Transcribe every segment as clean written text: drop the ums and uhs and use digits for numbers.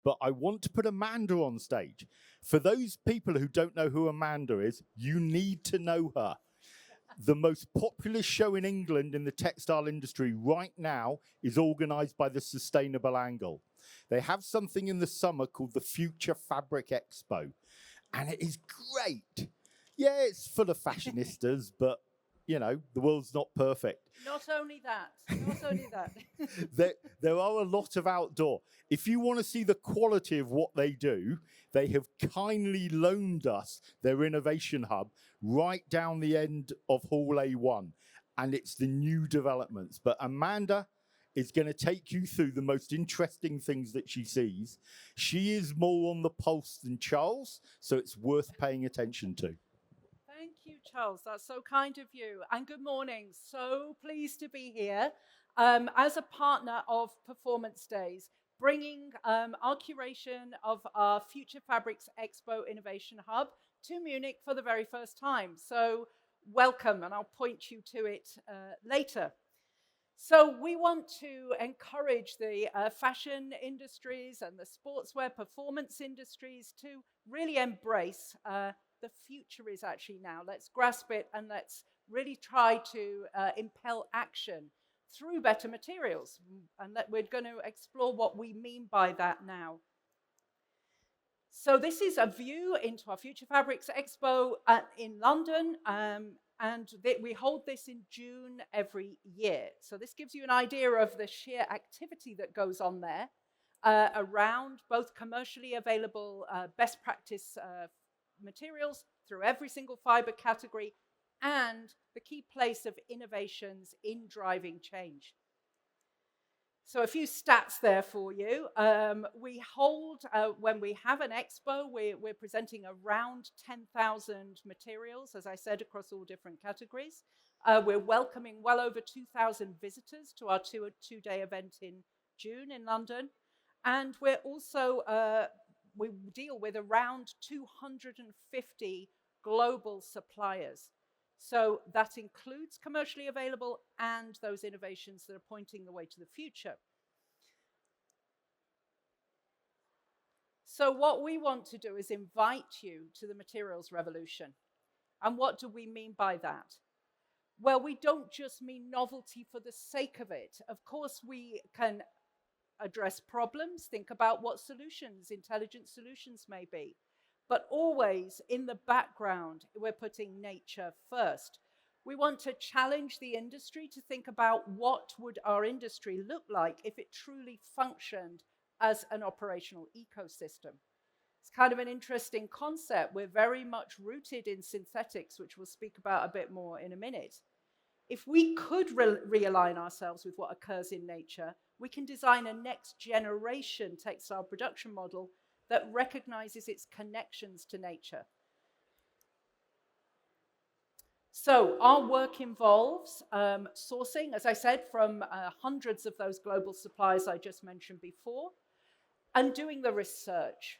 but I want to put Amanda on stage. For those people who don't know who Amanda is, you need to know her. The most popular show in England in the textile industry right now is organised by the Sustainable Angle. They have something in the summer called the Future Fabric Expo, and it is great. Yeah, it's full of fashionistas, but, you know, the world's not perfect. Not only that. There are a lot of outdoor. If you want to see the quality of what they do, they have kindly loaned us their innovation hub right down the end of Hall A1, and it's the new developments. But Amanda is going to take you through the most interesting things that she sees. She is more on the pulse than Charles, so it's worth paying attention to. Thank you, Charles. That's so kind of you. And good morning. So pleased to be here as a partner of Performance Days, bringing our curation of our Future Fabrics Expo Innovation Hub to Munich for the very first time. So welcome, and I'll point you to it later. So we want to encourage the fashion industries and the sportswear performance industries to really embrace the future is actually now. Let's grasp it and let's really try to impel action through better materials. And we're going to explore what we mean by that now. So this is a view into our Future Fabrics Expo in London. And we hold this in June every year. So this gives you an idea of the sheer activity that goes on there around both commercially available best practice materials through every single fiber category and the key place of innovations in driving change. So a few stats there for you. We hold, when we have an expo, we're presenting around 10,000 materials, as I said, across all different categories. We're welcoming well over 2,000 visitors to our two-day event in June in London. And we're also, we deal with around 250 global suppliers. So that includes commercially available and those innovations that are pointing the way to the future. So what we want to do is invite you to the materials revolution. And what do we mean by that? Well, we don't just mean novelty for the sake of it. Of course, we can address problems, think about what solutions, intelligent solutions may be. But always in the background, we're putting nature first. We want to challenge the industry to think about what would our industry look like if it truly functioned as an operational ecosystem. It's kind of an interesting concept. We're very much rooted in synthetics, which we'll speak about a bit more in a minute. If we could realign ourselves with what occurs in nature, we can design a next generation textile production model that recognizes its connections to nature. So our work involves sourcing, as I said, from hundreds of those global suppliers I just mentioned before, and doing the research.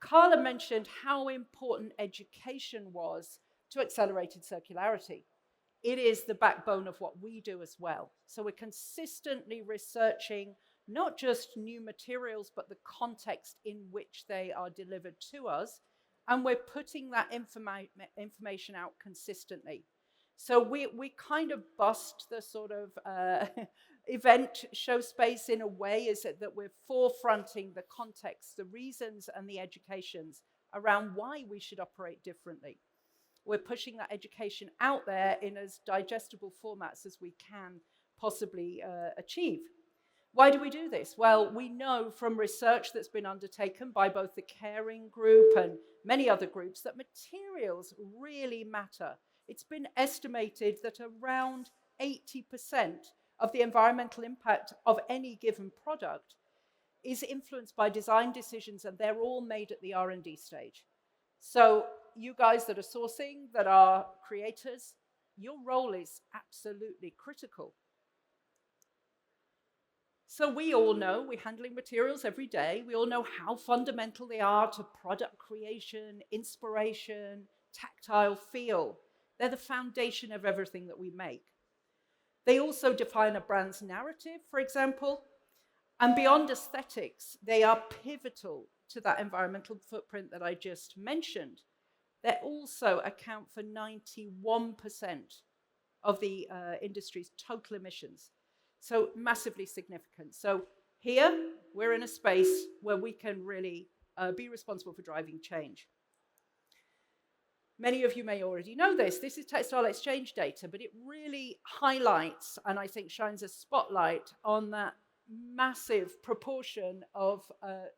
Carla mentioned how important education was to accelerated circularity. It is the backbone of what we do as well. So we're consistently researching not just new materials, but the context in which they are delivered to us. And we're putting that information out consistently. So we kind of bust the sort of event show space in a way, is that we're forefronting the context, the reasons and the educations around why we should operate differently. We're pushing that education out there in as digestible formats as we can possibly achieve. Why do we do this? Well, we know from research that's been undertaken by both the Caring Group and many other groups that materials really matter. It's been estimated that around 80% of the environmental impact of any given product is influenced by design decisions, and they're all made at the R&D stage. So you guys that are sourcing, that are creators, your role is absolutely critical. So we all know we're handling materials every day. We all know how fundamental they are to product creation, inspiration, tactile feel. They're the foundation of everything that we make. They also define a brand's narrative, for example. And beyond aesthetics, they are pivotal to that environmental footprint that I just mentioned. They also account for 91% of the industry's total emissions. So massively significant. So here, we're in a space where we can really be responsible for driving change. Many of you may already know this. This is textile exchange data, but it really highlights and I think shines a spotlight on that massive proportion of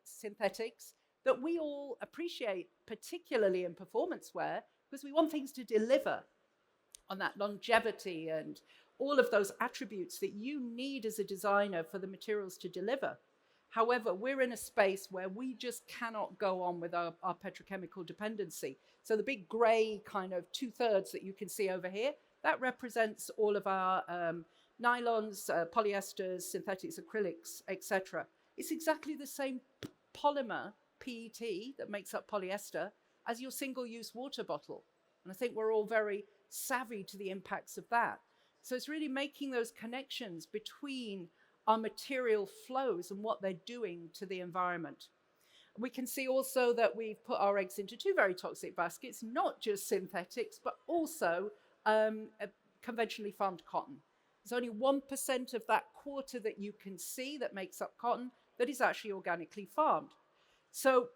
synthetics that we all appreciate, particularly in performance wear, because we want things to deliver on that longevity and all of those attributes that you need as a designer for the materials to deliver. However, we're in a space where we just cannot go on with our petrochemical dependency. So the big gray kind of 2/3 that you can see over here, that represents all of our nylons, polyesters, synthetics, acrylics, etc. It's exactly the same polymer, PET, that makes up polyester as your single-use water bottle. And I think we're all very savvy to the impacts of that. So it's really making those connections between our material flows and what they're doing to the environment. We can see also that we've put our eggs into two very toxic baskets, not just synthetics, but also conventionally farmed cotton. There's only 1% of that quarter that you can see that makes up cotton that is actually organically farmed. So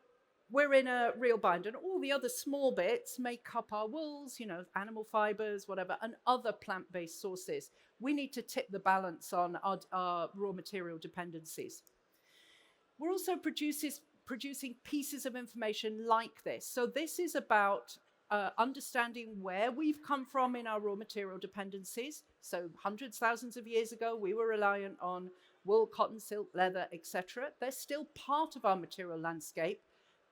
we're in a real bind, and all the other small bits make up our wools, you know, animal fibers, whatever, and other plant-based sources. We need to tip the balance on our raw material dependencies. We're also producing pieces of information like this. So this is about understanding where we've come from in our raw material dependencies. So hundreds, thousands of years ago, we were reliant on wool, cotton, silk, leather, etc. They're still part of our material landscape,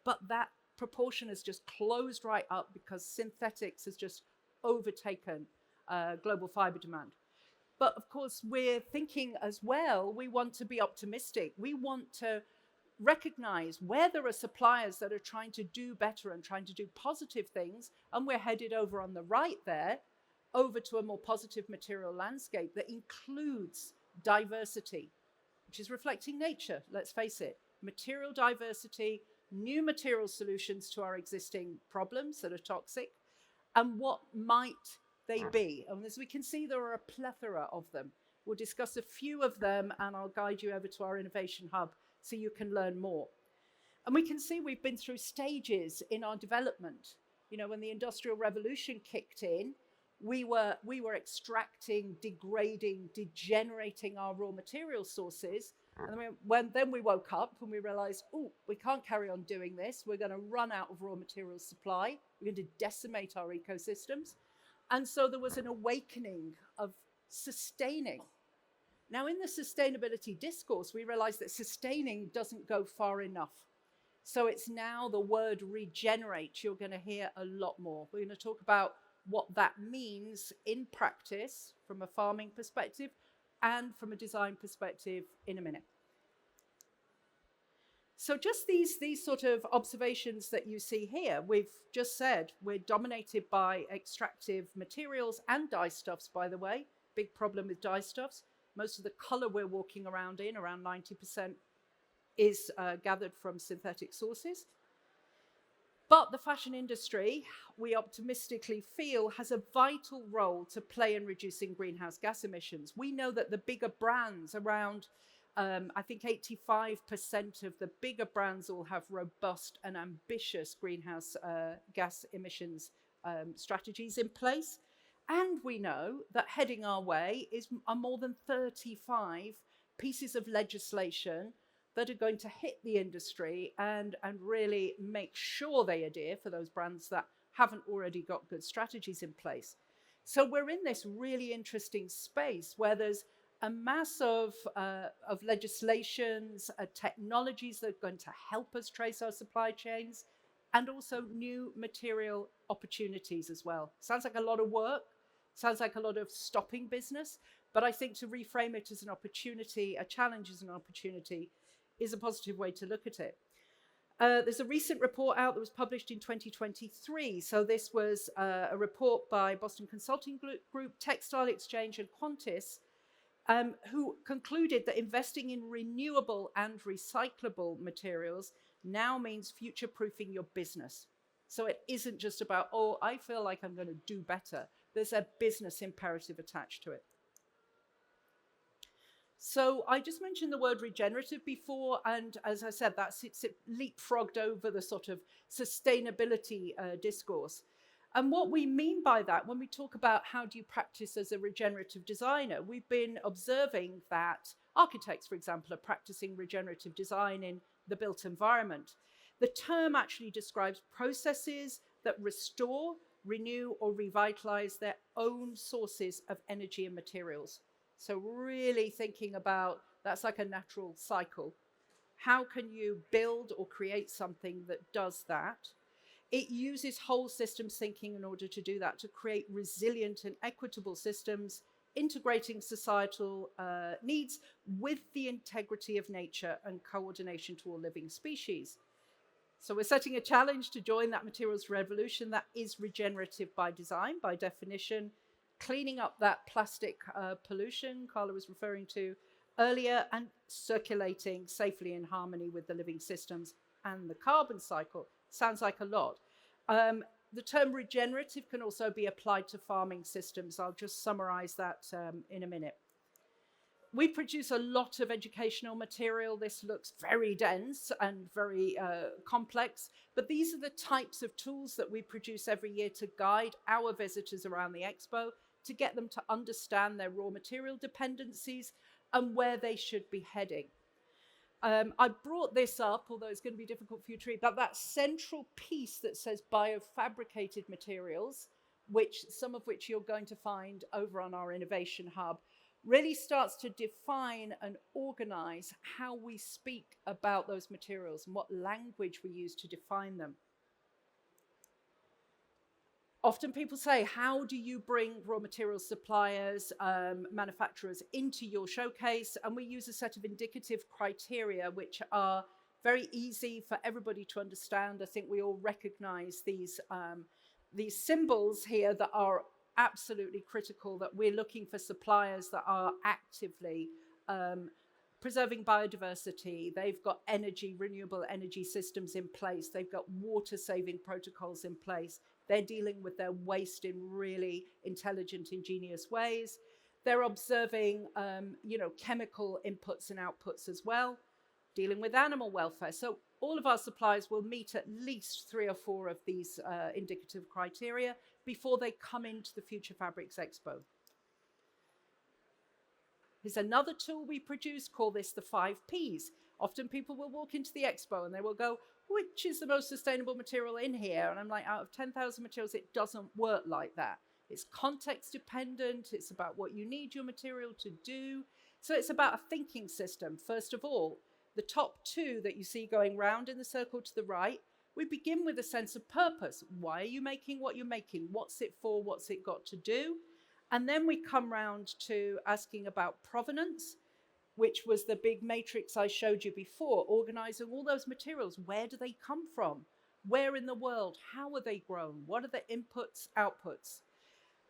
but that proportion has just closed right up because synthetics has just overtaken global fiber demand. But of course, we're thinking as well, we want to be optimistic. We want to recognize where there are suppliers that are trying to do better and trying to do positive things, and we're headed over on the right there, over to a more positive material landscape that includes diversity, which is reflecting nature, let's face it. Material diversity, new material solutions to our existing problems that are toxic, and what might they be? And as we can see, there are a plethora of them. We'll discuss a few of them, and I'll guide you over to our innovation hub so you can learn more. And we can see we've been through stages in our development. You know, when the Industrial Revolution kicked in, we were extracting, degrading, degenerating our raw material sources. And then we woke up and we realized, oh, we can't carry on doing this. We're going to run out of raw material supply. We're going to decimate our ecosystems. And so there was an awakening of sustaining. Now, in the sustainability discourse, we realized that sustaining doesn't go far enough. So it's now the word regenerate you're going to hear a lot more. We're going to talk about what that means in practice from a farming perspective and from a design perspective in a minute. So just these sort of observations that you see here, we've just said we're dominated by extractive materials and dyestuffs, by the way. Big problem with dyestuffs. Most of the color we're walking around in, around 90%, is gathered from synthetic sources. But the fashion industry, we optimistically feel, has a vital role to play in reducing greenhouse gas emissions. We know that the bigger brands, around, I think 85% of the bigger brands all have robust and ambitious greenhouse gas emissions strategies in place. And we know that heading our way are more than 35 pieces of legislation that are going to hit the industry and really make sure they adhere for those brands that haven't already got good strategies in place. So we're in this really interesting space where there's a mass of legislations, technologies that are going to help us trace our supply chains, and also new material opportunities as well. Sounds like a lot of work, sounds like a lot of stopping business, but I think to reframe it as an opportunity, a challenge as an opportunity, is a positive way to look at it. There's a recent report out that was published in 2023. So this was a report by Boston Consulting Group, Textile Exchange, and Qantas, who concluded that investing in renewable and recyclable materials now means future-proofing your business. So it isn't just about, oh, I feel like I'm going to do better. There's a business imperative attached to it. So I just mentioned the word regenerative before, and as I said, it leapfrogged over the sort of sustainability discourse. And what we mean by that, when we talk about how do you practice as a regenerative designer, we've been observing that architects, for example, are practicing regenerative design in the built environment. The term actually describes processes that restore, renew, or revitalize their own sources of energy and materials. So really thinking about, that's like a natural cycle. How can you build or create something that does that? It uses whole systems thinking in order to do that, to create resilient and equitable systems, integrating societal needs with the integrity of nature and coordination to all living species. So we're setting a challenge to join that materials revolution that is regenerative by design, by definition, cleaning up that plastic pollution Carla was referring to earlier, and circulating safely in harmony with the living systems and the carbon cycle. Sounds like a lot. The term regenerative can also be applied to farming systems. I'll just summarize that in a minute. We produce a lot of educational material. This looks very dense and very complex, but these are the types of tools that we produce every year to guide our visitors around the expo, to get them to understand their raw material dependencies and where they should be heading. I brought this up, although it's going to be difficult for you to read, but that central piece that says biofabricated materials, some of which you're going to find over on our Innovation Hub, really starts to define and organize how we speak about those materials and what language we use to define them. Often people say, how do you bring raw materials suppliers, manufacturers into your showcase? And we use a set of indicative criteria which are very easy for everybody to understand. I think we all recognize these symbols here that are absolutely critical, that we're looking for suppliers that are actively preserving biodiversity. They've got renewable energy systems in place. They've got water saving protocols in place. They're dealing with their waste in really intelligent, ingenious ways. They're observing, chemical inputs and outputs as well, dealing with animal welfare. So all of our suppliers will meet at least 3 or 4 of these indicative criteria before they come into the Future Fabrics Expo. Here's another tool we produce, call this the 5 Ps. Often people will walk into the expo and they will go, which is the most sustainable material in here? And I'm like, out of 10,000 materials, it doesn't work like that. It's context dependent. It's about what you need your material to do. So it's about a thinking system. First of all, the top 2 that you see going round in the circle to the right, we begin with a sense of purpose. Why are you making what you're making? What's it for? What's it got to do? And then we come round to asking about provenance, which was the big matrix I showed you before, organizing all those materials. Where do they come from? Where in the world? How are they grown? What are the inputs, outputs?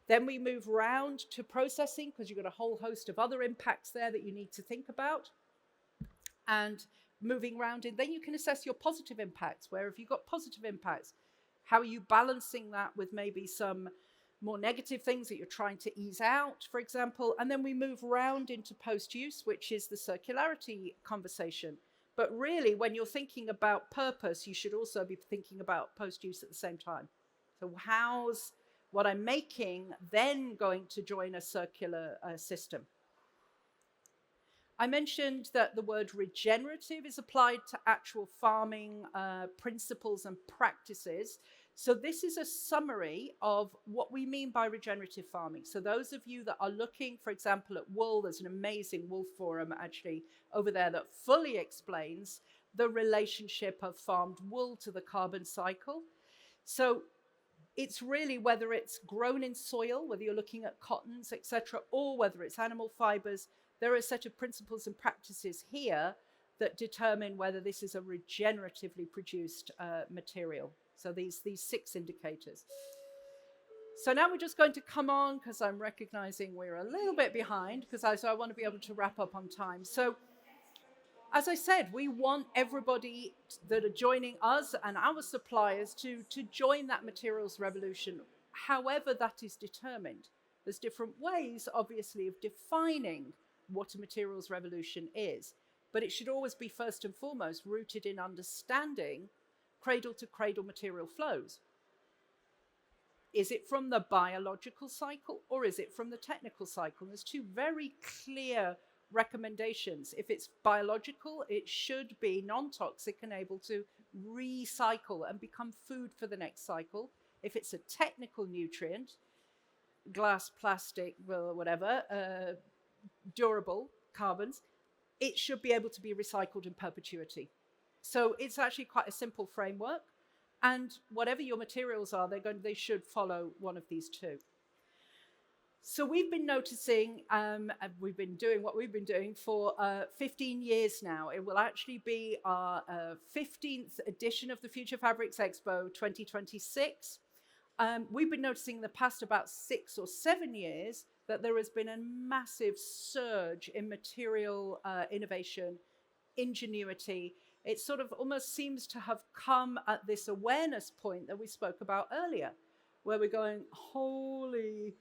Then we move round to processing, because you've got a whole host of other impacts there that you need to think about. And moving around in, then you can assess your positive impacts. Where have you got positive impacts? How are you balancing that with maybe some more negative things that you're trying to ease out, for example? And then we move around into post-use, which is the circularity conversation. But really, when you're thinking about purpose, you should also be thinking about post-use at the same time. So how's what I'm making then going to join a circular system? I mentioned that the word regenerative is applied to actual farming principles and practices. So this is a summary of what we mean by regenerative farming. So those of you that are looking, for example, at wool, there's an amazing wool forum actually over there that fully explains the relationship of farmed wool to the carbon cycle. So it's really whether it's grown in soil, whether you're looking at cottons, etc., or whether it's animal fibers, there are a set of principles and practices here that determine whether this is a regeneratively produced material. So these 6 indicators. So now we're just going to come on, because I'm recognizing we're a little bit behind, because I want to be able to wrap up on time. So as I said, we want everybody that are joining us and our suppliers to join that materials revolution, however that is determined. There's different ways, obviously, of defining what a materials revolution is, but it should always be first and foremost rooted in understanding cradle to cradle material flows. Is it from the biological cycle or is it from the technical cycle? There's two very clear recommendations. If it's biological, it should be non-toxic and able to recycle and become food for the next cycle. If it's a technical nutrient, glass, plastic, whatever, durable carbons, it should be able to be recycled in perpetuity. So it's actually quite a simple framework. And whatever your materials are, they should follow one of these two. So we've been noticing, we've been doing what we've been doing for 15 years now. It will actually be our 15th edition of the Future Fabrics Expo 2026. We've been noticing in the past about 6 or 7 years that there has been a massive surge in material innovation, ingenuity. It sort of almost seems to have come at this awareness point that we spoke about earlier, where we're going, holy,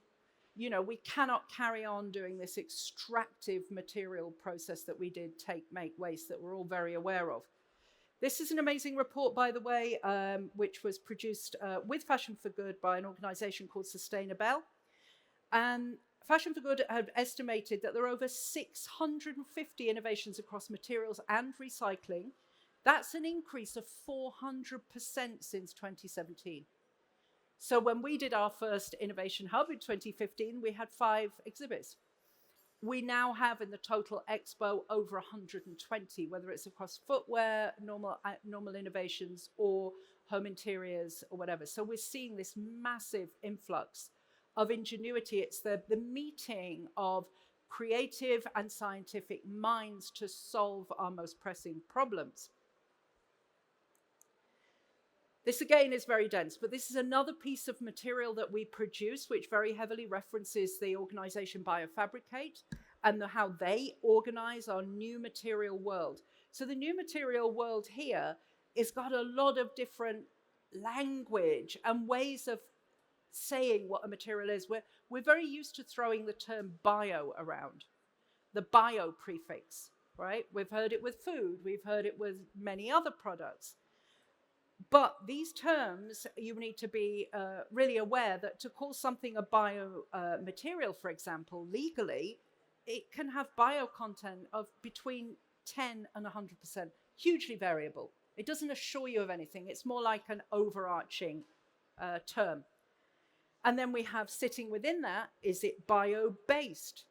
we cannot carry on doing this extractive material process that we did, take, make, waste, that we're all very aware of. This is an amazing report, by the way, which was produced with Fashion for Good by an organization called Sustainable. And Fashion for Good have estimated that there are over 650 innovations across materials and recycling. That's an increase of 400% since 2017. So when we did our first Innovation Hub in 2015, we had 5 exhibits. We now have in the total expo over 120, whether it's across footwear, normal innovations, or home interiors or whatever. So we're seeing this massive influx of ingenuity. It's the meeting of creative and scientific minds to solve our most pressing problems. This again is very dense, but this is another piece of material that we produce, which very heavily references the organization Biofabricate and how they organize our new material world. So the new material world here has got a lot of different language and ways of saying what a material is. We're very used to throwing the term bio around, the bio prefix, right? We've heard it with food. We've heard it with many other products. But these terms, you need to be really aware that to call something a bio material, for example, legally, it can have bio content of between 10 and 100%, hugely variable. It doesn't assure you of anything. It's more like an overarching term. And then we have sitting within that, is it bio-based?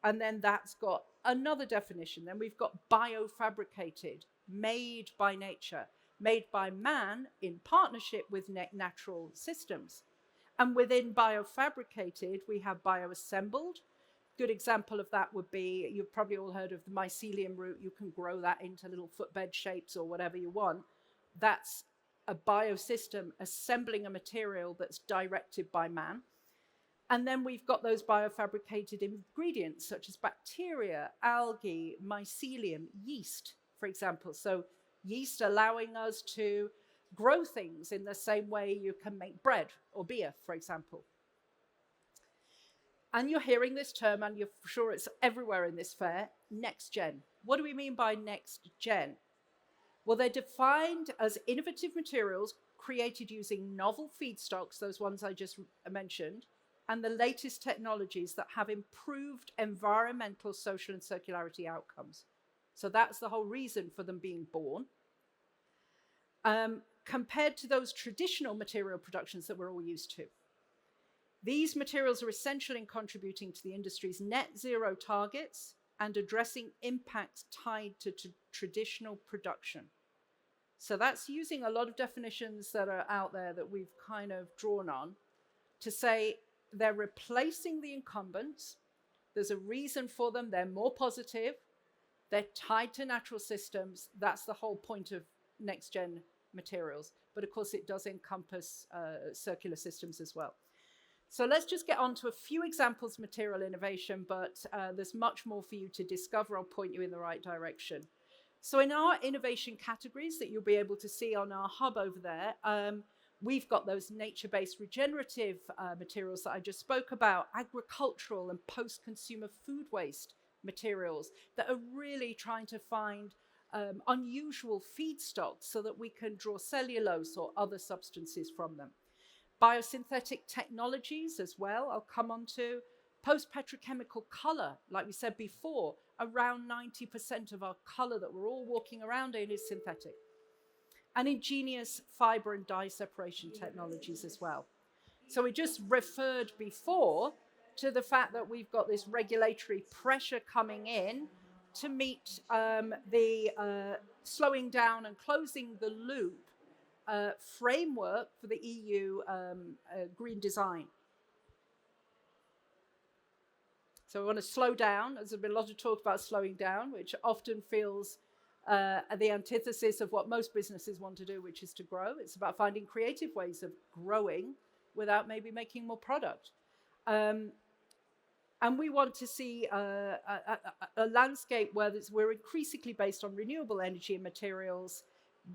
And then that's got another definition. Then we've got biofabricated, made by nature, made by man in partnership with natural systems. And within biofabricated, we have bioassembled. Good example of that would be, you've probably all heard of the mycelium root. You can grow that into little footbed shapes or whatever you want. That's a biosystem assembling a material that's directed by man. And then we've got those biofabricated ingredients such as bacteria, algae, mycelium, yeast, for example. So yeast allowing us to grow things in the same way you can make bread or beer, for example. And you're hearing this term, and you're sure it's everywhere in this fair, next gen. What do we mean by next gen? Well, they're defined as innovative materials created using novel feedstocks, those ones I just mentioned, and the latest technologies that have improved environmental, social, and circularity outcomes. So that's the whole reason for them being born. Compared to those traditional material productions that we're all used to. These materials are essential in contributing to the industry's net zero targets and addressing impacts tied to traditional production. So that's using a lot of definitions that are out there that we've kind of drawn on to say they're replacing the incumbents. There's a reason for them. They're more positive. They're tied to natural systems. That's the whole point of next gen materials. But of course, it does encompass circular systems as well. So let's just get on to a few examples of material innovation, but there's much more for you to discover. I'll point you in the right direction. So in our innovation categories that you'll be able to see on our hub over there, we've got those nature-based regenerative materials that I just spoke about, agricultural and post-consumer food waste materials that are really trying to find unusual feedstocks so that we can draw cellulose or other substances from them. Biosynthetic technologies as well, I'll come on to. Post-petrochemical color, like we said before, around 90% of our color that we're all walking around in is synthetic. And ingenious fiber and dye separation technologies as well. So we just referred before to the fact that we've got this regulatory pressure coming in to meet the slowing down and closing the loop framework for the EU green design. So we want to slow down. There's been a lot of talk about slowing down, which often feels the antithesis of what most businesses want to do, which is to grow. It's about finding creative ways of growing without maybe making more product. And we want to see a landscape where we're increasingly based on renewable energy and materials,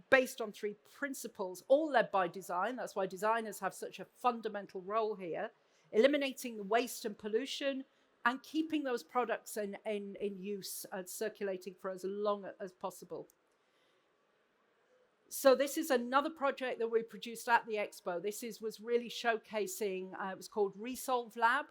based on 3 principles, all led by design. That's why designers have such a fundamental role here. Eliminating the waste and pollution, and keeping those products in use and circulating for as long as possible. So this is another project that we produced at the Expo. This was really showcasing, it was called Resolve Lab,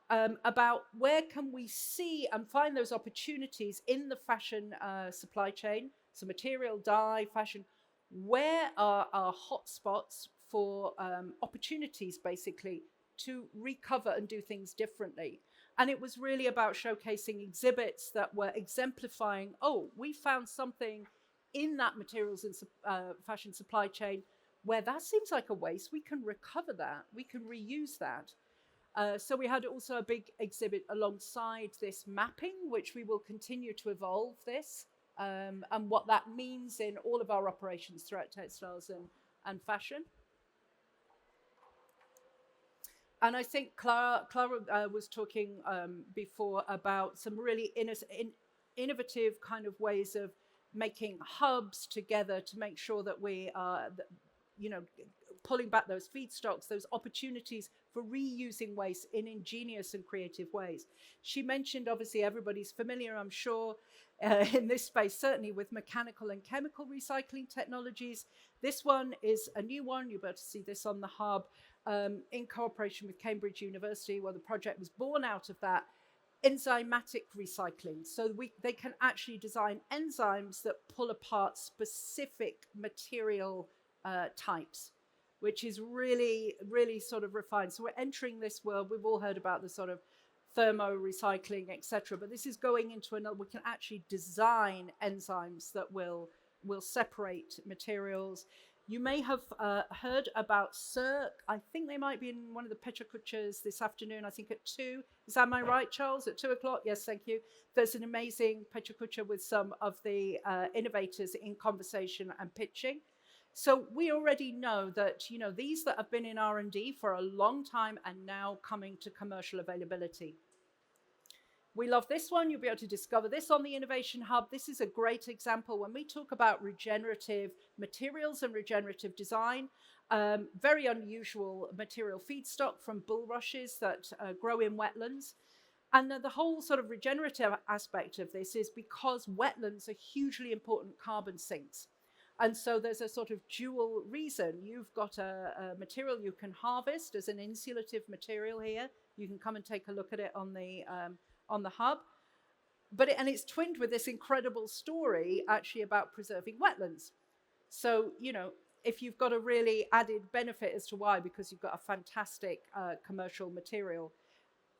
about where can we see and find those opportunities in the fashion supply chain, so material, dye, fashion. Where are our hotspots for opportunities, basically, to recover and do things differently? And it was really about showcasing exhibits that were exemplifying, oh, we found something in that materials and fashion supply chain where that seems like a waste. We can recover that. We can reuse that. So we had also a big exhibit alongside this mapping, which we will continue to evolve this, and what that means in all of our operations throughout textiles and fashion. And I think Clara was talking before about some really innovative kind of ways of making hubs together to make sure that we are, pulling back those feedstocks, those opportunities for reusing waste in ingenious and creative ways. She mentioned, obviously, everybody's familiar, I'm sure, in this space, certainly with mechanical and chemical recycling technologies. This one is a new one. You'll be able to see this on the hub in cooperation with Cambridge University, where the project was born out of that. Enzymatic recycling. So they can actually design enzymes that pull apart specific material types, which is really, really sort of refined. So we're entering this world. We've all heard about the sort of thermo recycling, etc. But this is going into another. We can actually design enzymes that will separate materials. You may have heard about Cirque. I think they might be in one of the Petra Kutchers this afternoon, I think at 2. Is that my right, Charles? At 2 o'clock? Yes, thank you. There's an amazing Petra Kutcher with some of the innovators in conversation and pitching. So we already know that, these that have been in R&D for a long time and now coming to commercial availability. We love this one. You'll be able to discover this on the Innovation Hub. This is a great example when we talk about regenerative materials and regenerative design. Very unusual material feedstock from bulrushes that grow in wetlands. And the whole sort of regenerative aspect of this is because wetlands are hugely important carbon sinks. And so there's a sort of dual reason. You've got a material you can harvest as an insulative material here. You can come and take a look at it on the hub. And it's twinned with this incredible story actually about preserving wetlands. So, if you've got a really added benefit as to why, because you've got a fantastic commercial material,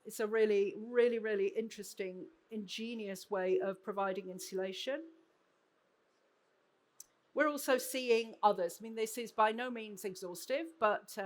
it's a really, really, really interesting, ingenious way of providing insulation. We're also seeing others. I mean, this is by no means exhaustive, but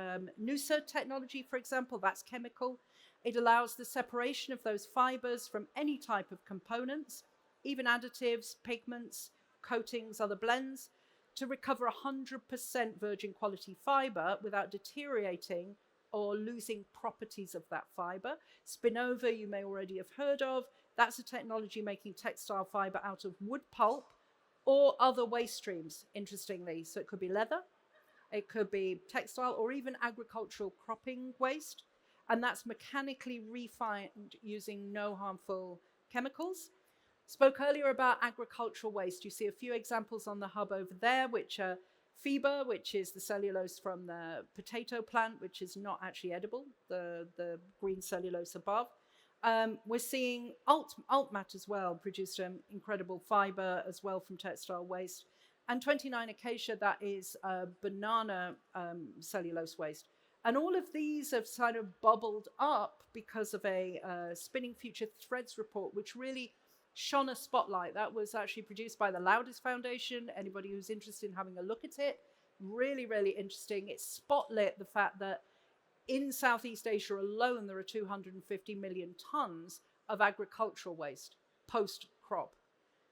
NUSA technology, for example, that's chemical. It allows the separation of those fibers from any type of components, even additives, pigments, coatings, other blends, to recover 100% virgin quality fiber without deteriorating or losing properties of that fiber. Spinova, you may already have heard of. That's a technology making textile fiber out of wood pulp or other waste streams, interestingly. So it could be leather, it could be textile, or even agricultural cropping waste. And that's mechanically refined using no harmful chemicals. Spoke earlier about agricultural waste. You see a few examples on the hub over there, which are fiber, which is the cellulose from the potato plant, which is not actually edible, the green cellulose above. We're seeing Altmat as well, produced incredible fiber as well from textile waste. And 29 Acacia, that is banana cellulose waste. And all of these have kind of bubbled up because of a Spinning Future Threads report, which really shone a spotlight. That was actually produced by the Loudest Foundation. Anybody who's interested in having a look at it, really, really interesting. It spotlit the fact that in Southeast Asia alone, there are 250 million tons of agricultural waste post-crop.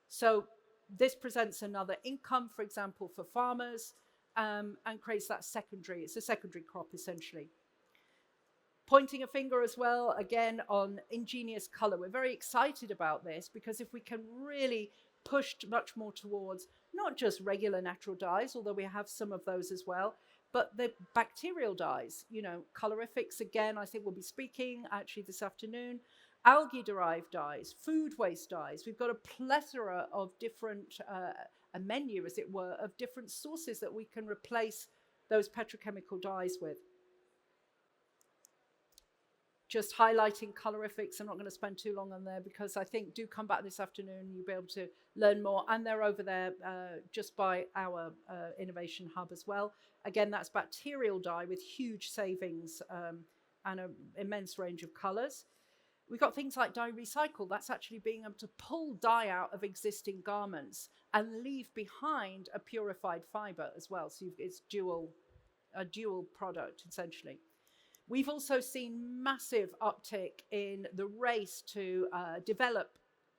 So this presents another income, for example, for farmers, and creates that it's a secondary crop, essentially. Pointing a finger as well, again, on ingenious color. We're very excited about this because if we can really push much more towards not just regular natural dyes, although we have some of those as well, but the bacterial dyes, colorifics, again, I think we'll be speaking actually this afternoon, algae-derived dyes, food waste dyes. We've got a plethora of different, a menu, as it were, of different sources that we can replace those petrochemical dyes with. Just highlighting colorifics. I'm not going to spend too long on there because I think do come back this afternoon. You'll be able to learn more. And they're over there just by our innovation hub as well. Again, that's bacterial dye with huge savings and an immense range of colors. We've got things like dye recycle. That's actually being able to pull dye out of existing garments and leave behind a purified fiber as well. So it's a dual product, essentially. We've also seen massive uptick in the race to develop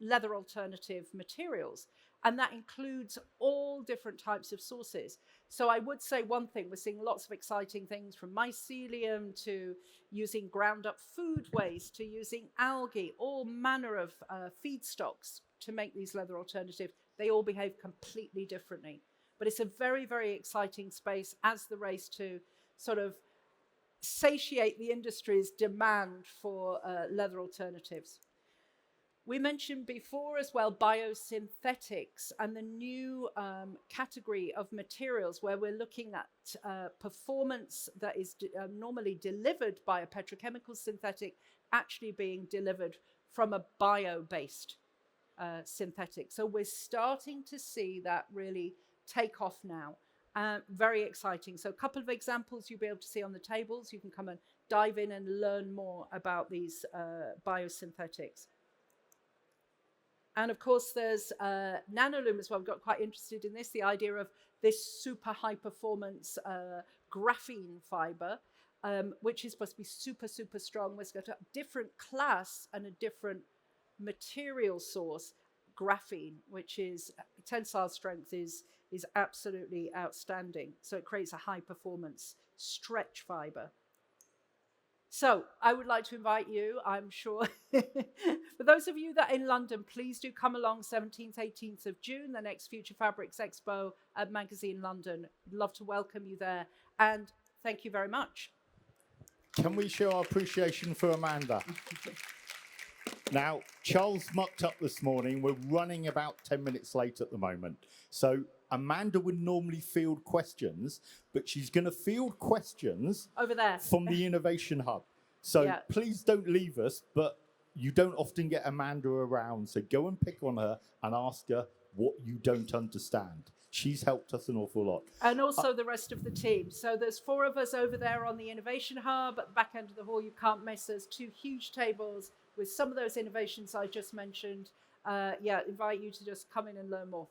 leather alternative materials. And that includes all different types of sources. So I would say one thing, we're seeing lots of exciting things from mycelium to using ground up food waste to using algae, all manner of feedstocks to make these leather alternatives. They all behave completely differently. But it's a very, very exciting space as the race to sort of satiate the industry's demand for leather alternatives. We mentioned before as well biosynthetics and the new category of materials where we're looking at performance that is normally delivered by a petrochemical synthetic actually being delivered from a bio-based synthetic. So we're starting to see that really take off now. Very exciting. So a couple of examples you'll be able to see on the tables. You can come and dive in and learn more about these biosynthetics. And of course, there's nanolume as well. We've got quite interested in this, the idea of this super high performance graphene fiber, which is supposed to be super, super strong. It's got a different class and a different material source, graphene, which is tensile strength is absolutely outstanding. So it creates a high performance stretch fiber. So I would like to invite you, I'm sure, for those of you that are in London, please do come along 17th, 18th of June, the next Future Fabrics Expo at Magazine London. We'd love to welcome you there. And thank you very much. Can we show our appreciation for Amanda? Now, Charles mucked up this morning. We're running about 10 minutes late at the moment. So Amanda would normally field questions, but she's going to field questions over there from the Innovation Hub. So yeah, please don't leave us, but you don't often get Amanda around. So go and pick on her and ask her what you don't understand. She's helped us an awful lot. And also the rest of the team. So there's 4 of us over there on the Innovation Hub. At the back end of the hall, you can't miss us. 2 huge tables with some of those innovations I just mentioned. Yeah, invite you to just come in and learn more.